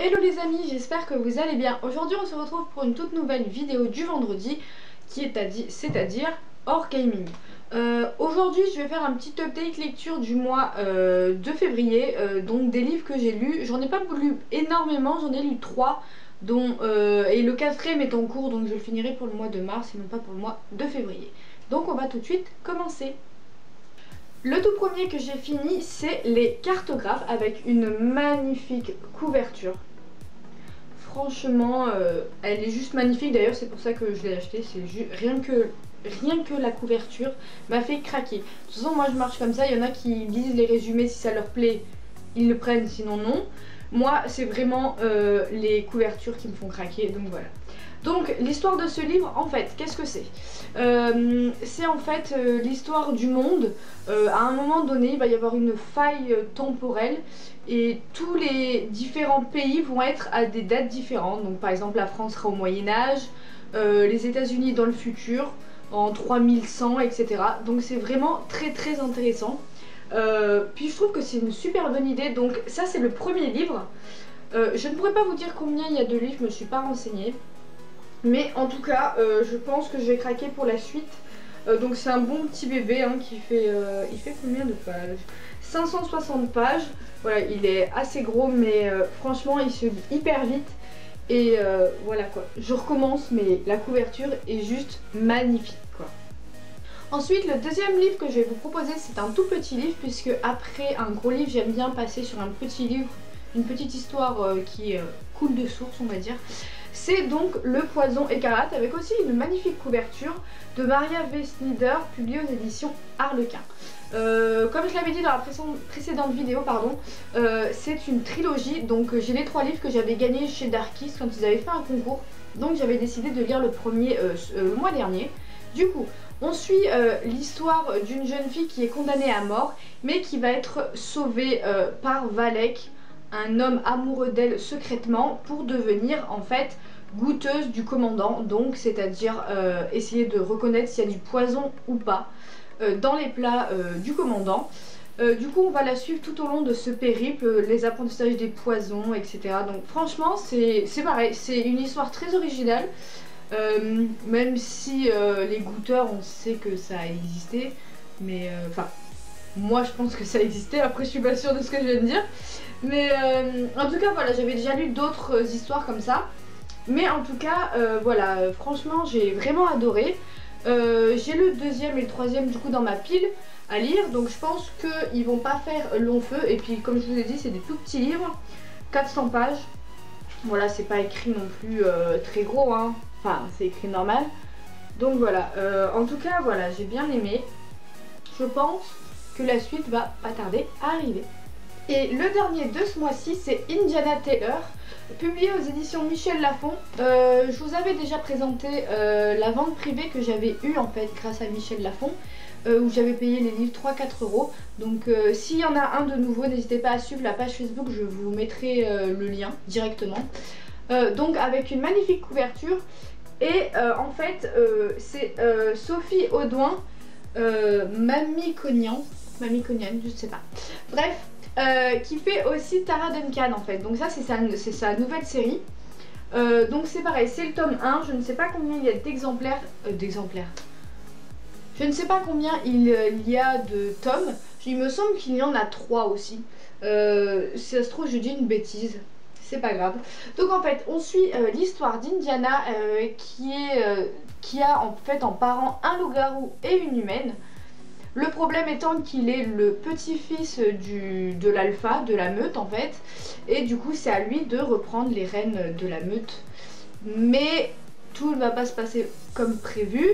Hello les amis, j'espère que vous allez bien. Aujourd'hui on se retrouve pour une toute nouvelle vidéo du vendredi c'est-à-dire hors gaming. Aujourd'hui je vais faire un petit update lecture du mois de février, donc des livres que j'ai lus. J'en ai pas lu énormément, j'en ai lu 3 dont, et le quatrième est en cours, donc je le finirai pour le mois de mars et non pas pour le mois de février. Donc on va tout de suite commencer. Le tout premier que j'ai fini, c'est les cartographes avec une magnifique couverture. Franchement, elle est juste magnifique. D'ailleurs, c'est pour ça que je l'ai acheté. C'est rien que la couverture m'a fait craquer. De toute façon, moi je marche comme ça. Il y en a qui lisent les résumés, si ça leur plaît, ils le prennent, sinon non. Moi, c'est vraiment les couvertures qui me font craquer. Donc voilà. Donc l'histoire de ce livre, en fait, qu'est-ce que c'est? C'est en fait l'histoire du monde. À un moment donné, il va y avoir une faille temporelle et tous les différents pays vont être à des dates différentes. Donc par exemple, la France sera au Moyen-Âge, les États-Unis dans le futur, en 3100, etc. Donc c'est vraiment très intéressant. Puis je trouve que c'est une super bonne idée. Donc ça, c'est le premier livre. Je ne pourrais pas vous dire combien il y a de livres, je me suis pas renseignée. Mais en tout cas, je pense que je vais craquer pour la suite. Donc c'est un bon petit bébé hein, qui fait... il fait combien de pages? 560 pages. Voilà, il est assez gros, mais franchement, il se lit hyper vite. Et voilà quoi. Je recommence, mais la couverture est juste magnifique quoi. Ensuite, le deuxième livre que je vais vous proposer, c'est un tout petit livre, puisque après un gros livre, j'aime bien passer sur un petit livre, une petite histoire qui coule de source, on va dire. C'est donc Le Poison écarlate, avec aussi une magnifique couverture de Maria V. Snyder, publiée aux éditions Harlequin. Comme je l'avais dit dans la précédente vidéo, c'est une trilogie. Donc j'ai les 3 livres que j'avais gagnés chez Darkis quand ils avaient fait un concours. Donc j'avais décidé de lire le premier le mois dernier. Du coup, on suit l'histoire d'une jeune fille qui est condamnée à mort, mais qui va être sauvée par Valek, un homme amoureux d'elle secrètement, pour devenir en fait goûteuse du commandant. Donc c'est-à-dire essayer de reconnaître s'il y a du poison ou pas dans les plats du commandant. Du coup on va la suivre tout au long de ce périple, les apprentissages des poisons, etc. Donc franchement c'est pareil, c'est une histoire très originale. Même si les goûteurs, on sait que ça a existé, mais enfin moi je pense que ça a existé, après je suis pas sûre de ce que je viens de dire, mais en tout cas voilà, j'avais déjà lu d'autres histoires comme ça, mais en tout cas voilà, franchement j'ai vraiment adoré. J'ai le deuxième et le troisième du coup dans ma pile à lire, donc je pense qu'ils vont pas faire long feu. Et puis comme je vous ai dit, c'est des tout petits livres, 400 pages, voilà, c'est pas écrit non plus très gros hein. Enfin, c'est écrit normal. Donc voilà, en tout cas, voilà, j'ai bien aimé. Je pense que la suite va pas tarder à arriver. Et le dernier de ce mois-ci, c'est Indiana Taylor, publié aux éditions Michel Lafon. Je vous avais déjà présenté la vente privée que j'avais eue en fait grâce à Michel Lafon, où j'avais payé les livres 3-4 euros. Donc s'il y en a un de nouveau, n'hésitez pas à suivre la page Facebook, je vous mettrai le lien directement. Donc avec une magnifique couverture. Et en fait c'est Sophie Audouin, Mamie Cognan, je sais pas, bref, qui fait aussi Tara Duncan en fait. Donc ça c'est sa nouvelle série. Donc c'est pareil, c'est le tome 1, je ne sais pas combien il y a d'exemplaires, je ne sais pas combien il y a de tomes, il me semble qu'il y en a 3 aussi. Si ça se trouve je dis une bêtise, c'est pas grave. Donc en fait on suit l'histoire d'Indiana qui a en fait en parent un loup-garou et une humaine. Le problème étant qu'il est le petit-fils de l'alpha, de la meute en fait, et du coup c'est à lui de reprendre les rênes de la meute. Mais tout ne va pas se passer comme prévu,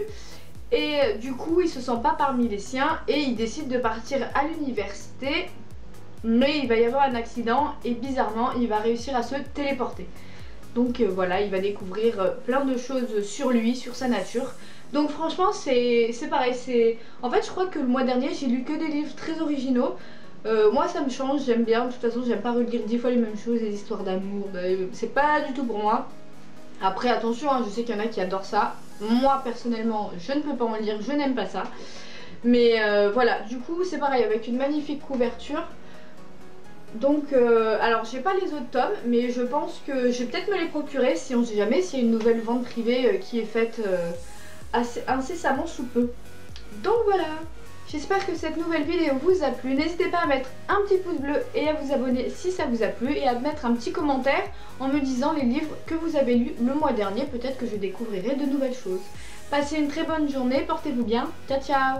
et du coup il se sent pas parmi les siens et il décide de partir à l'université. Mais il va y avoir un accident et bizarrement il va réussir à se téléporter. Donc voilà, il va découvrir plein de choses sur lui, sur sa nature. Donc franchement c'est pareil, en fait je crois que le mois dernier j'ai lu que des livres très originaux. Moi ça me change, j'aime bien, de toute façon j'aime pas relire 10 fois les mêmes choses, les histoires d'amour, c'est pas du tout pour moi. Après attention, hein, je sais qu'il y en a qui adorent ça. Moi personnellement je ne peux pas en lire, je n'aime pas ça. Mais voilà, du coup c'est pareil avec une magnifique couverture. Donc, alors j'ai pas les autres tomes, mais je pense que je vais peut-être me les procurer si on sait jamais s'il y a une nouvelle vente privée qui est faite incessamment sous peu. Donc voilà, j'espère que cette nouvelle vidéo vous a plu. N'hésitez pas à mettre un petit pouce bleu et à vous abonner si ça vous a plu et à mettre un petit commentaire en me disant les livres que vous avez lus le mois dernier. Peut-être que je découvrirai de nouvelles choses. Passez une très bonne journée, portez-vous bien, ciao ciao.